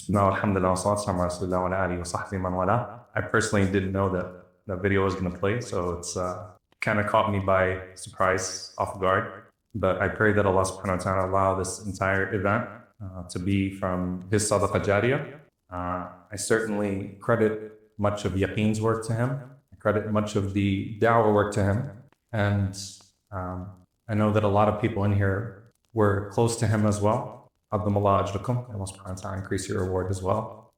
No, alhamdulillah, salatu ala rasulillah wa ala alihi wa sahbihi man wala. I personally didn't know that that video was going to play, so it's kind of caught me by surprise, off guard. But I pray that Allah subhanahu wa ta'ala allow this entire event to be from his sadaqah jariyah. I certainly credit much of Yaqeen's work to him. I credit much of the da'wah work to him. And I know that a lot of people in here were close to him as well. Abdullah ajrakum. Allah subhanahu wa ta'ala increase your reward as well.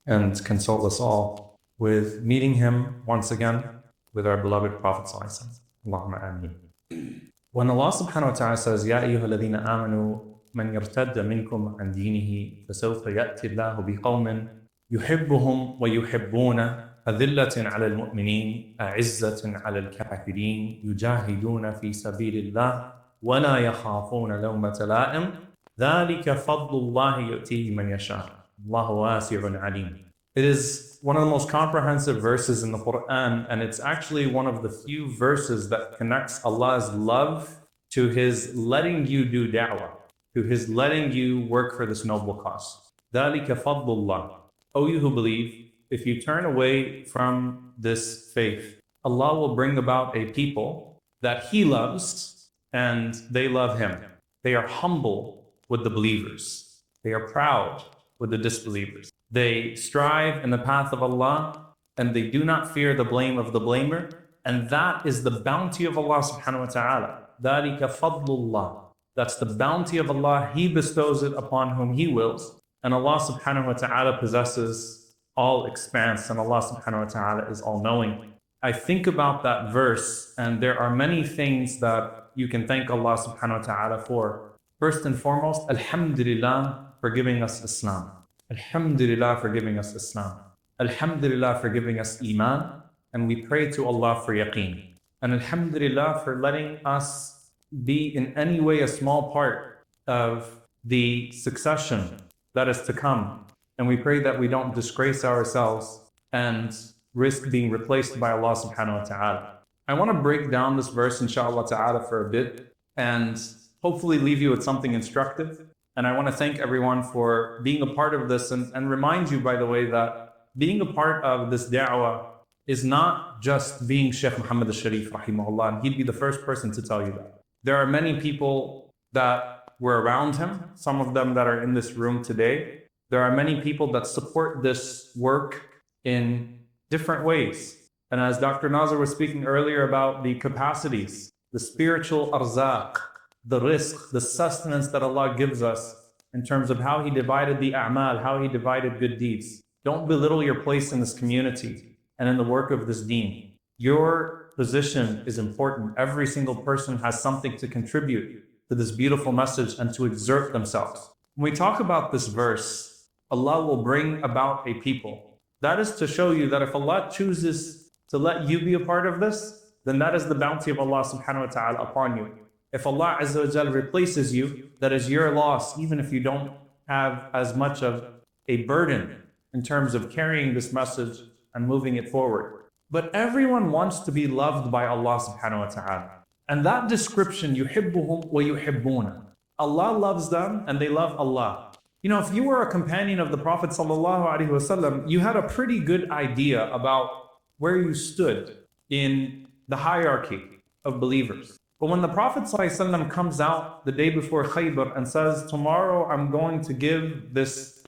And console us all with meeting him once again with our beloved Prophet sallallahu alaihi wasallam. Allahumma ameen. When Allah subhanahu wa ta'ala says, Ya ayyuha alladhina amanu man yartadda minkum an dinihi fasawfa ya'ti Allahu biqawmin yuhibbuhum wa yuhibbuna أذلة على المؤمنين أعزة على الكافرين يجاهدون في سبيل الله ولا يخافون لومة لائم ذلك فضل الله يؤتيه من يشاء الله واسع عليم. It is one of the most comprehensive verses in the Qur'an, and it's actually one of the few verses that connects Allah's love to his letting you do da'wah, to his letting you work for this noble cause. ذلك فضل الله. O you who believe, if you turn away from this faith, Allah will bring about a people that He loves and they love Him. They are humble with the believers. They are proud with the disbelievers. They strive in the path of Allah and they do not fear the blame of the blamer. And that is the bounty of Allah subhanahu wa ta'ala. ذَلِكَ فَضْلُ اللَّهِ. That's the bounty of Allah. He bestows it upon whom He wills. And Allah subhanahu wa ta'ala possesses all expanse, and Allah subhanahu wa ta'ala is all-knowing. I think about that verse, and there are many things that you can thank Allah subhanahu wa ta'ala for. First and foremost, Alhamdulillah for giving us Islam. Alhamdulillah for giving us Islam. Alhamdulillah for giving us Iman, and we pray to Allah for Yaqeen. And Alhamdulillah for letting us be in any way a small part of the succession that is to come. And we pray that we don't disgrace ourselves and risk being replaced by Allah subhanahu wa ta'ala. I want to break down this verse, insha'Allah ta'ala, for a bit and hopefully leave you with something instructive. And I want to thank everyone for being a part of this and remind you, by the way, that being a part of this da'wah is not just being Shaykh Muhammad al-Sharif, rahimahullah, and he'd be the first person to tell you that. There are many people that were around him, some of them that are in this room today. There are many people that support this work in different ways. And as Dr. Nazar was speaking earlier about the capacities, the spiritual arzaq, the rizq, the sustenance that Allah gives us in terms of how He divided the a'mal, how He divided good deeds. Don't belittle your place in this community and in the work of this deen. Your position is important. Every single person has something to contribute to this beautiful message and to exert themselves. When we talk about this verse, Allah will bring about a people. That is to show you that if Allah chooses to let you be a part of this, then that is the bounty of Allah subhanahu wa ta'ala upon you. If Allah azza wa jal replaces you, that is your loss, even if you don't have as much of a burden in terms of carrying this message and moving it forward. But everyone wants to be loved by Allah subhanahu wa ta'ala. And that description, yuhibbuhum wa yuhibbuna. Allah loves them and they love Allah. You know, if you were a companion of the Prophet ﷺ, you had a pretty good idea about where you stood in the hierarchy of believers. But when the Prophet ﷺ comes out the day before Khaybar and says, tomorrow I'm going to give this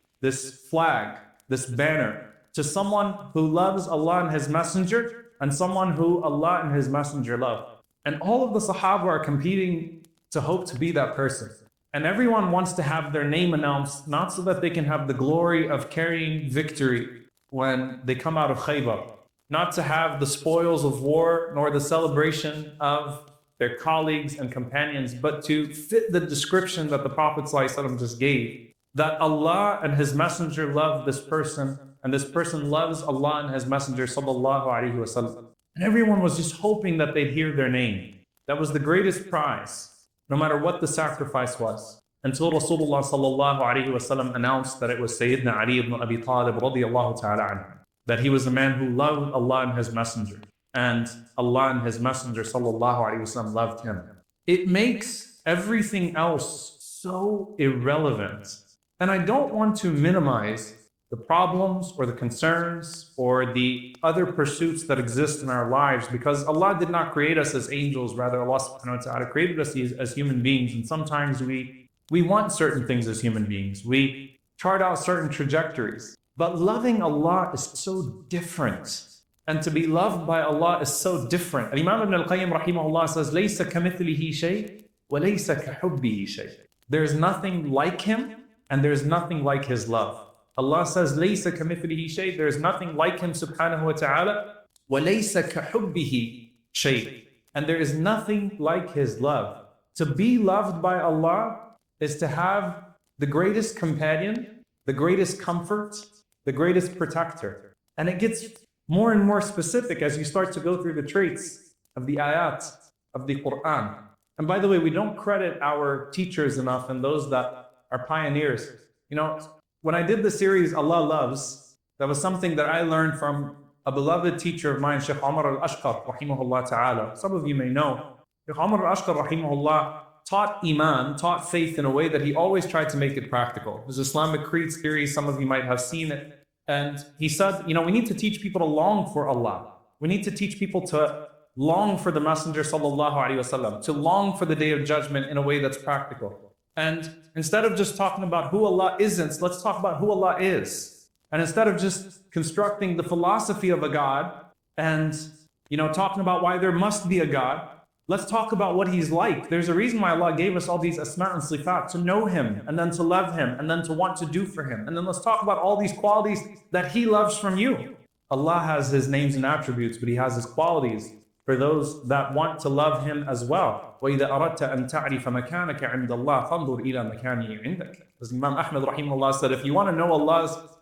flag, this banner, to someone who loves Allah and His Messenger, and someone who Allah and His Messenger love. And all of the Sahaba are competing to hope to be that person. And everyone wants to have their name announced, not so that they can have the glory of carrying victory when they come out of Khaybar, not to have the spoils of war, nor the celebration of their colleagues and companions, but to fit the description that the Prophet ﷺ just gave, that Allah and His Messenger love this person, and this person loves Allah and His Messenger sallallahu alaihi wasallam. And everyone was just hoping that they'd hear their name. That was the greatest prize, no matter what the sacrifice was. Until Rasulullah sallallahu alaihi wasallam announced that it was Sayyidina Ali ibn Abi Talib radiyallahu ta'ala anhu, that he was a man who loved Allah and His Messenger, and Allah and His Messenger sallallahu alaihi wasallam loved him. It makes everything else so irrelevant And I don't want to minimize the problems or the concerns or the other pursuits that exist in our lives, because Allah did not create us as angels. Rather, Allah subhanahu wa ta'ala created us as human beings. And sometimes we want certain things as human beings. We chart out certain trajectories. But loving Allah is so different. And to be loved by Allah is so different. And Imam Ibn al-Qayyim rahimahullah says, لَيْسَ كَمِثْلِهِ شَيْءٍ وَلَيْسَ كَحُبِّهِ شَيْءٍ. There's nothing like Him and there's nothing like His love. Allah says, لَيْسَ كَمِثْلِهِ شَيْءٍ. There's nothing like Him subhanahu wa ta'ala. وَلَيْسَ كَحُبِّهِ شَيْءٍ. And there is nothing like His love. To be loved by Allah is to have the greatest companion, the greatest comfort, the greatest protector. And it gets more and more specific as you start to go through the traits of the ayat of the Qur'an. And by the way, we don't credit our teachers enough and those that are pioneers. You know, when I did the series Allah Loves, that was something that I learned from a beloved teacher of mine, Sheikh Omar al-Ashqar, rahimahullah ta'ala. Some of you may know. Sheikh Omar al-Ashqar, rahimahullah, taught Iman, taught faith in a way that he always tried to make it practical. His Islamic creed series, some of you might have seen it. And he said, you know, we need to teach people to long for Allah. We need to teach people to long for the Messenger sallallahu alaihi wasallam, to long for the Day of Judgment in a way that's practical. And instead of just talking about who Allah isn't, let's talk about who Allah is. And instead of just constructing the philosophy of a God and, you know, talking about why there must be a God, let's talk about what He's like. There's a reason why Allah gave us all these asma and sifat, to know Him, and then to love Him, and then to want to do for Him. And then let's talk about all these qualities that He loves from you. Allah has His names and attributes, but He has His qualities for those that want to love Him as well. وَإِذَا أَرَدْتَ أَن تَعْرِفَ مَكَانَكَ عِنْدَ اللَّهِ فَانْظُرْ إِلَى مَكَانِهِ عِنْدَكَ. As Imam Ahmad rahimahullah said, if you want to know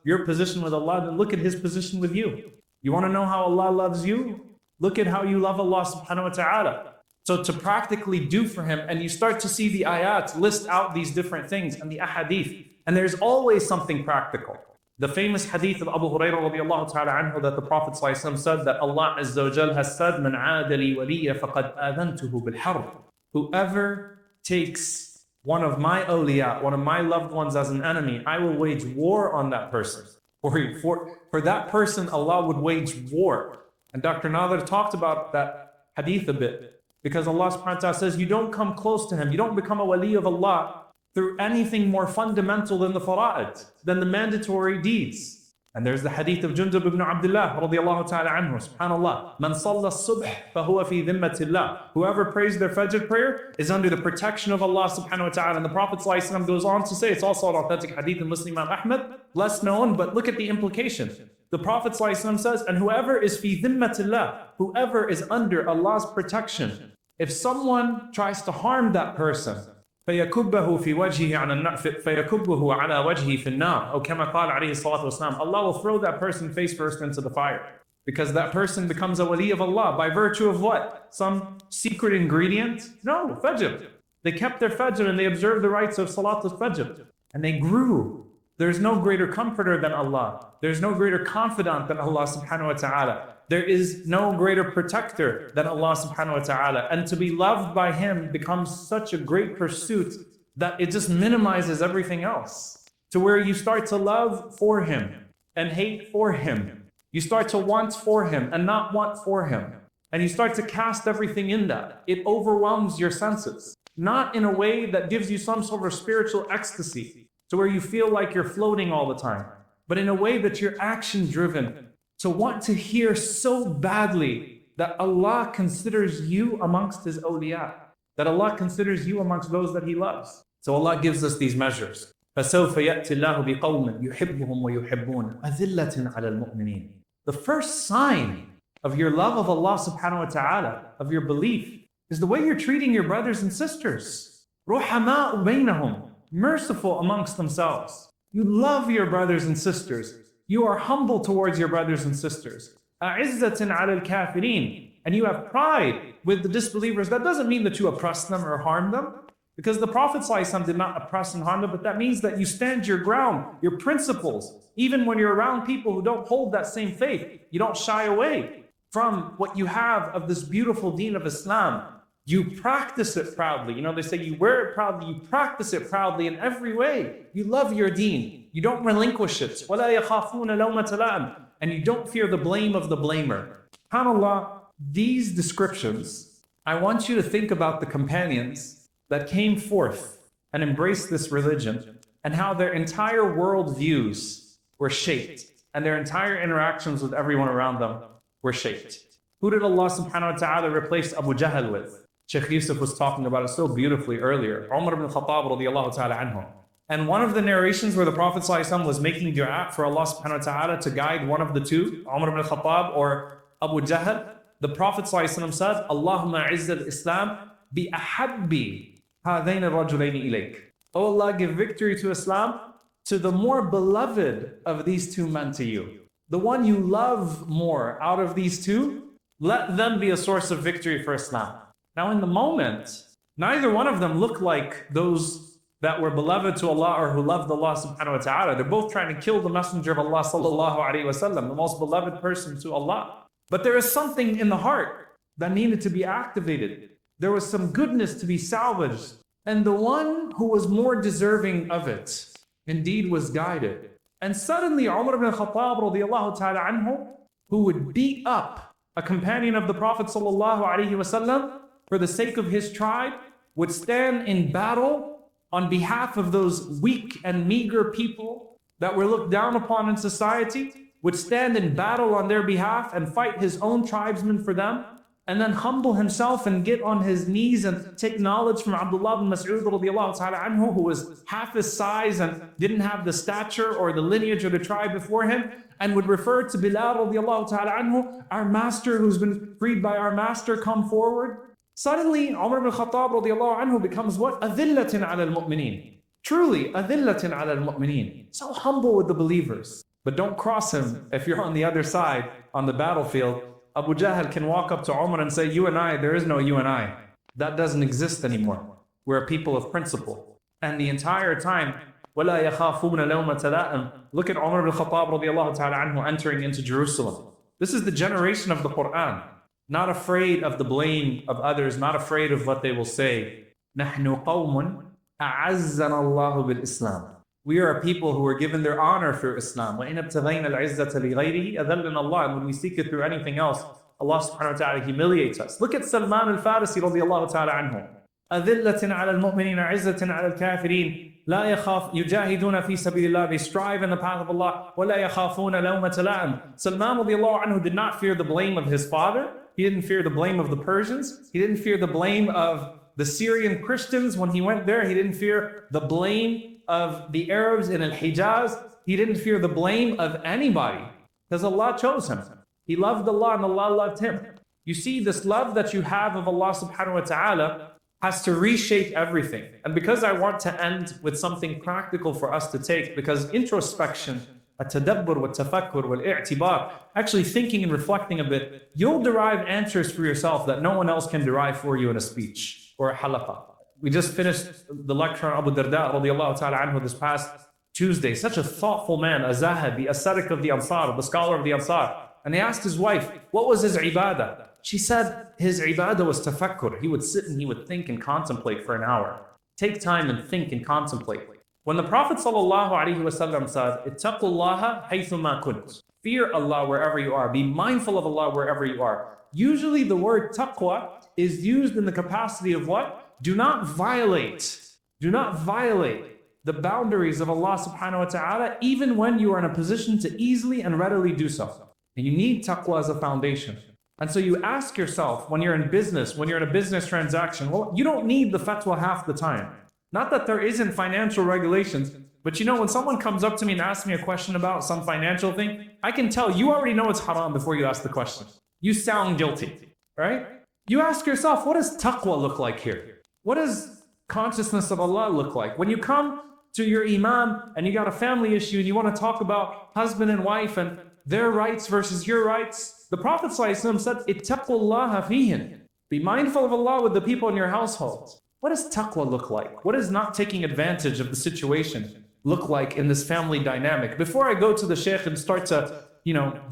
your position with Allah, then look at His position with you. You want to know how Allah loves you? Look at how you love Allah subhanahu wa ta'ala. So to practically do for Him, and you start to see the ayat list out these different things and the ahadith, and there's always something practical. The famous hadith of Abu Hurairah radiallahu ta'ala anhu that the Prophet ﷺ said that Allah Azza wa Jal has said, مَنْ عَادَ لِي وَلِيَّ فَقَدْ آذَنْتُهُ بِالْحَرْبِ. Whoever takes one of my awliya, one of my loved ones as an enemy, I will wage war on that person. For that person, Allah would wage war. And Dr. Nader talked about that hadith a bit. Because Allah subhanahu wa ta'ala says, you don't come close to Him, you don't become a wali of Allah through anything more fundamental than the fara'id, than the mandatory deeds. And there's the hadith of Jundub ibn Abdullah radiallahu ta'ala anhu, subhanallah. Man salla subh fahuwa fi dhimmatillah. Whoever prays their Fajr prayer is under the protection of Allah subhanahu wa ta'ala. And the Prophet ﷺ goes on to say, it's also an authentic hadith in Muslim Imam Ahmad, less known, but look at the implication. The Prophet ﷺ says, and whoever is fi dhimmatillah, whoever is under Allah's protection, if someone tries to harm that person, فَيَكُبَّهُ فِي وَجْهِهِ عَلَى وَجْهِهِ فِي النَّارِ. Or كما قال عليه الصلاة والسلام, Allah will throw that person face first into the fire. Because that person becomes a wali of Allah by virtue of what? Some secret ingredient? No, Fajr. They kept their Fajr and they observed the rites of Salat al-Fajr. And they grew. There's no greater comforter than Allah. There's no greater confidant than Allah subhanahu wa ta'ala. There is no greater protector than Allah subhanahu wa ta'ala. And to be loved by Him becomes such a great pursuit that it just minimizes everything else. To where you start to love for Him and hate for Him. You start to want for Him and not want for Him. And you start to cast everything in that. It overwhelms your senses. Not in a way that gives you some sort of spiritual ecstasy, to where you feel like you're floating all the time, but in a way that you're action driven, to want to hear so badly that Allah considers you amongst His awliya, that Allah considers you amongst those that He loves. So Allah gives us these measures. فَسَوْفَ يَأْتِ اللَّهُ بِقَوْمٍ يُحِبُّهُمْ وَيُحِبُّونَ أَذِلَّةٍ عَلَى الْمُؤْمِنِينَ. The first sign of your love of Allah subhanahu wa ta'ala, of your belief, is the way you're treating your brothers and sisters. رُحَمَاءُ بَيْنَهُمْ. Merciful amongst themselves. You love your brothers and sisters. You are humble towards your brothers and sisters. أَعِزَّةٍ عَلَى الْكَافِرِينَ. And you have pride with the disbelievers. That doesn't mean that you oppress them or harm them, because the Prophet ﷺ did not oppress and harm them, but that means that you stand your ground, your principles. Even when you're around people who don't hold that same faith, you don't shy away from what you have of this beautiful deen of Islam. You practice it proudly. You know, they say you wear it proudly, you practice it proudly in every way. You love your deen. You don't relinquish it. وَلَا يَخَافُونَ لَوْمَةَ لَائِمٍ. And you don't fear the blame of the blamer. SubhanAllah, these descriptions, I want you to think about the companions that came forth and embraced this religion and how their entire worldviews were shaped and their entire interactions with everyone around them were shaped. Who did Allah subhanahu wa ta'ala replace Abu Jahl with? Sheikh Yusuf was talking about it so beautifully earlier. Umar ibn Khattab radiallahu ta'ala anhu. And one of the narrations where the Prophet ﷺ was making dua for Allah subhanahu wa ta'ala to guide one of the two, Umar ibn Khattab or Abu Jahl, the Prophet ﷺ said, Allahumma izz al-Islam bi ahabbi hadain al-rajulaini ilayk. Oh Allah, give victory to Islam to the more beloved of these two men to you. The one you love more out of these two, let them be a source of victory for Islam. Now in the moment, neither one of them looked like those that were beloved to Allah or who loved Allah subhanahu wa ta'ala. They're both trying to kill the Messenger of Allah sallallahu alayhi wa sallam, the most beloved person to Allah. But there is something in the heart that needed to be activated. There was some goodness to be salvaged. And the one who was more deserving of it, indeed was guided. And suddenly Umar ibn Khattab radiallahu ta'ala anhu, who would beat up a companion of the Prophet sallallahu alayhi wa sallam, for the sake of his tribe, would stand in battle on behalf of those weak and meager people that were looked down upon in society, would stand in battle on their behalf and fight his own tribesmen for them, and then humble himself and get on his knees and take knowledge from Abdullah bin Mas'ud radiallahu ta'ala anhu, who was half his size and didn't have the stature or the lineage of the tribe before him, and would refer to Bilal radiallahu ta'ala anhu, our master who's been freed by our master, come forward. Suddenly, Umar ibn Khattab radiallahu anhu becomes what? Adillatin ala al-mu'mineen. Truly, adillatin ala al-mu'mineen. So humble with the believers. But don't cross him if you're on the other side, on the battlefield. Abu Jahl can walk up to Umar and say, you and I, there is no you and I. That doesn't exist anymore. We're a people of principle. And the entire time, وَلَا يَخَافُونَ لَوْمَةَ لَائِمٍ. Look at Umar ibn Khattab radiallahu ta'ala anhu entering into Jerusalem. This is the generation of the Qur'an. Not afraid of the blame of others, not afraid of what they will say. نَحْنُ قَوْمٌ أَعَزَّنَا اللَّهُ بِالْإِسْلَامِ. We are a people who are given their honor through Islam. وَإِنَ ابْتَغَيْنَا الْعِزَّةَ لِغَيْرِهِ أَذَلَّنَا اللَّهُ. And when we seek it through anything else, Allah subhanahu wa ta'ala humiliates us. Look at Salman al-Farisi radiallahu ta'ala anhu. أَذِلَّةٍ عَلَى الْمُؤْمِنِينَ عِزَّةٍ عَلَى الْكَافِرِينَ لَا يَخَافُ يُجَاهِدُونَ فِي سَبِيلِ اللَّهِ. They strive in the path of Allah. وَلَا يَخَافُونَ لَوْمَةَ لَائِمٍ. Salman radiallahu anhu did not fear the blame of his father. He didn't fear the blame of the Persians. He didn't fear the blame of the Syrian Christians when he went there. He didn't fear the blame of the Arabs in Al-Hijaz. He didn't fear the blame of anybody because Allah chose him. He loved Allah and Allah loved him. You see, this love that you have of Allah subhanahu wa ta'ala has to reshape everything. And because I want to end with something practical for us to take, because introspection, التدبر والتفكر والاعتبار, actually thinking and reflecting a bit, you'll derive answers for yourself that no one else can derive for you in a speech or a halaqa. We just finished the lecture on Abu Darda radiallahu ta'ala anhu this past Tuesday. Such a thoughtful man, a zahid, the ascetic of the Ansar, the scholar of the Ansar. And he asked his wife, what was his ibadah? She said his ibadah was tafakkur. He would sit and he would think and contemplate for an hour. Take time and think and contemplate. When the Prophet ﷺ said, ittaqullaha haythuma kunt. Fear Allah wherever you are. Be mindful of Allah wherever you are. Usually the word taqwa is used in the capacity of what? Do not violate. Do not violate the boundaries of Allah subhanahu wa ta'ala, even when you are in a position to easily and readily do so. And you need taqwa as a foundation. And so you ask yourself, when you're in business, when you're in a business transaction, well, you don't need the fatwa half the time. Not that there isn't financial regulations, but you know, when someone comes up to me and asks me a question about some financial thing, I can tell you already know it's haram before you ask the question. You sound guilty, right? You ask yourself, what does taqwa look like here? What does consciousness of Allah look like? When you come to your imam and you got a family issue and you want to talk about husband and wife and their rights versus your rights, the Prophet ﷺ said, ittaqullaha fihin. Be mindful of Allah with the people in your household. What does taqwa look like? What is not taking advantage of the situation look like in this family dynamic? Before I go to the sheikh and start to,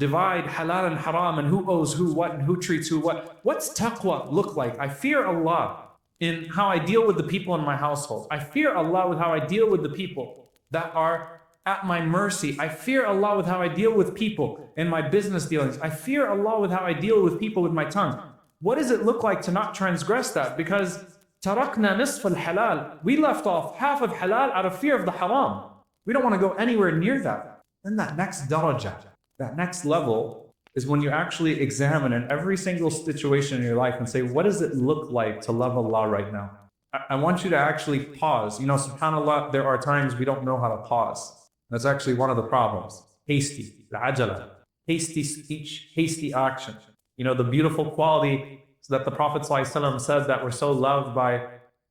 divide halal and haram and who owes who what and who treats who what, what's taqwa look like? I fear Allah in how I deal with the people in my household. I fear Allah with how I deal with the people that are at my mercy. I fear Allah with how I deal with people in my business dealings. I fear Allah with how I deal with people with my tongue. What does it look like to not transgress that? Because tarakna nisf al-halal. We left off half of halal out of fear of the haram. We don't want to go anywhere near that. Then that next daraja, that next level is when you actually examine in every single situation in your life and say, what does it look like to love Allah right now? I want you to actually pause. SubhanAllah, there are times we don't know how to pause. That's actually one of the problems. Hasty, al-ajala, hasty speech, hasty action. The beautiful quality that the Prophet ﷺ said that we're so loved by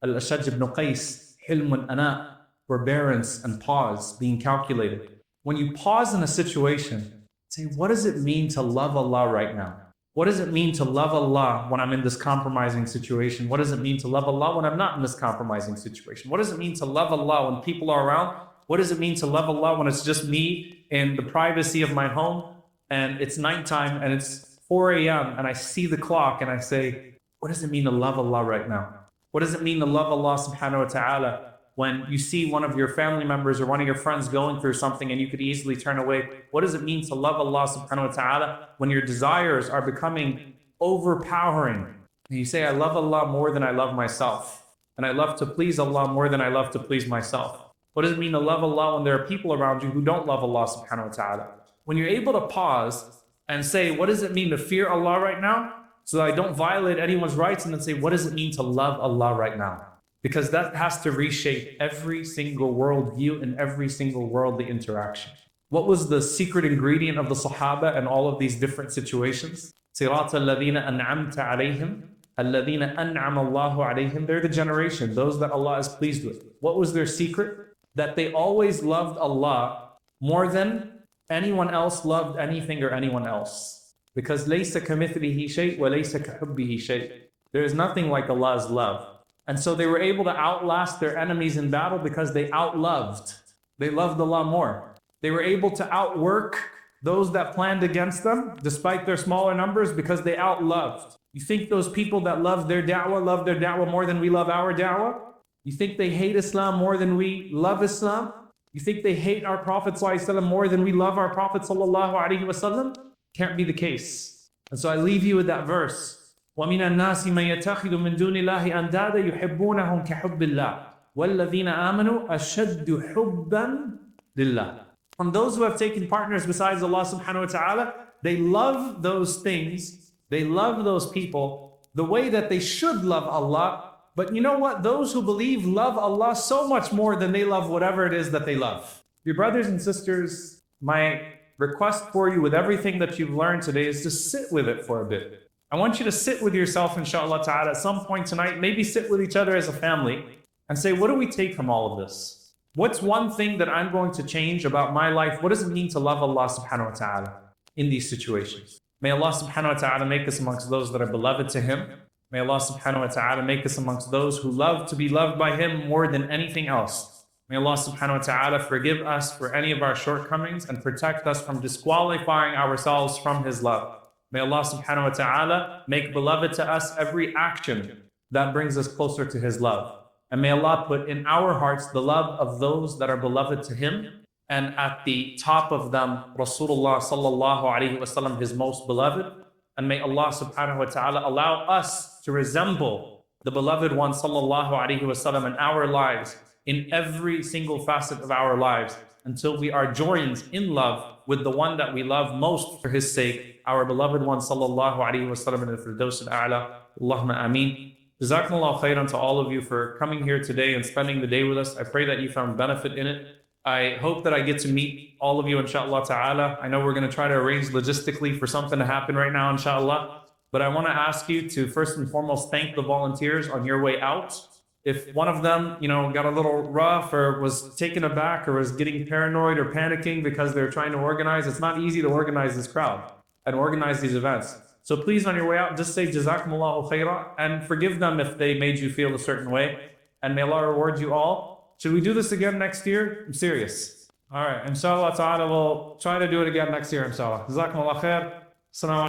Al-Ashaj ibn Qais, hilm al-ana, forbearance and pause, being calculated. When you pause in a situation, say, what does it mean to love Allah right now? What does it mean to love Allah when I'm in this compromising situation? What does it mean to love Allah when I'm not in this compromising situation? What does it mean to love Allah when people are around? What does it mean to love Allah when it's just me in the privacy of my home and it's nighttime and it's 4 a.m. and I see the clock and I say, what does it mean to love Allah right now? What does it mean to love Allah subhanahu wa ta'ala when you see one of your family members or one of your friends going through something and you could easily turn away? What does it mean to love Allah subhanahu wa ta'ala when your desires are becoming overpowering? And you say, I love Allah more than I love myself. And I love to please Allah more than I love to please myself. What does it mean to love Allah when there are people around you who don't love Allah subhanahu wa ta'ala? When you're able to pause and say, what does it mean to fear Allah right now so that I don't violate anyone's rights? And then say, what does it mean to love Allah right now? Because that has to reshape every single worldview and every single worldly interaction. What was the secret ingredient of the Sahaba and all of these different situations? صِرَاطَ الَّذِينَ أَنْعَمْتَ عَلَيْهِمْ الَّذِينَ أَنْعَمَ اللَّهُ عَلَيْهِمْ. They're the generation, those that Allah is pleased with. What was their secret? That they always loved Allah more than anyone else loved anything or anyone else. Because لَيْسَ كَمِثْلِهِ شَيْءٍ وَلَيْسَ كَحُبِّهِ شَيْءٍ. There is nothing like Allah's love. And so they were able to outlast their enemies in battle because they outloved. They loved Allah more. They were able to outwork those that planned against them despite their smaller numbers because they outloved. You think those people that love their da'wah more than we love our da'wah? You think they hate Islam more than we love Islam? You think they hate our Prophet ﷺ more than we love our Prophet ﷺ? Can't be the case. And so I leave you with that verse. وَمِنَ النَّاسِ مَن يَتَّخِذُ مِن دُونِ اللَّهِ أَنْدَادًا يُحِبُّونَهُمْ كَحُبِّ اللَّهِ وَالَّذِينَ آمَنُوا أَشَدُّ حُبًّا لِلَّهِ. From those who have taken partners besides Allah subhanahu wa ta'ala, they love those things, they love those people the way that they should love Allah. But you know what? Those who believe love Allah so much more than they love whatever it is that they love. Your brothers and sisters, my request for you with everything that you've learned today is to sit with it for a bit. I want you to sit with yourself, insha'Allah ta'ala, at some point tonight, maybe sit with each other as a family and say, what do we take from all of this? What's one thing that I'm going to change about my life? What does it mean to love Allah subhanahu wa ta'ala in these situations? May Allah subhanahu wa ta'ala make us amongst those that are beloved to Him. May Allah subhanahu wa ta'ala make us amongst those who love to be loved by Him more than anything else. May Allah subhanahu wa ta'ala forgive us for any of our shortcomings and protect us from disqualifying ourselves from His love. May Allah subhanahu wa ta'ala make beloved to us every action that brings us closer to His love. And may Allah put in our hearts the love of those that are beloved to Him, and at the top of them, Rasulullah sallallahu alayhi wa sallam, His most beloved. And may Allah subhanahu wa ta'ala allow us to resemble the beloved one sallallahu alayhi wa sallam in our lives, in every single facet of our lives, until we are joined in love with the one that we love most for His sake, our beloved one sallallahu alayhi wa sallam in the Firdaus al-A'la. Allahumma ameen. Jazakumullah khairan to all of you for coming here today and spending the day with us. I pray that you found benefit in it. I hope that I get to meet all of you, insha'Allah ta'ala. I know we're going to try to arrange logistically for something to happen right now, insha'Allah. But I want to ask you to first and foremost thank the volunteers on your way out. If one of them, got a little rough or was taken aback or was getting paranoid or panicking because they're trying to organize, it's not easy to organize this crowd and organize these events. So please, on your way out, just say Jazakumullahu khairah and forgive them if they made you feel a certain way. And may Allah reward you all. Should we do this again next year? I'm serious. All right, inshallah ta'ala, we'll try to do it again next year, inshallah. Jazakumullah khair. Assalamu alaikum.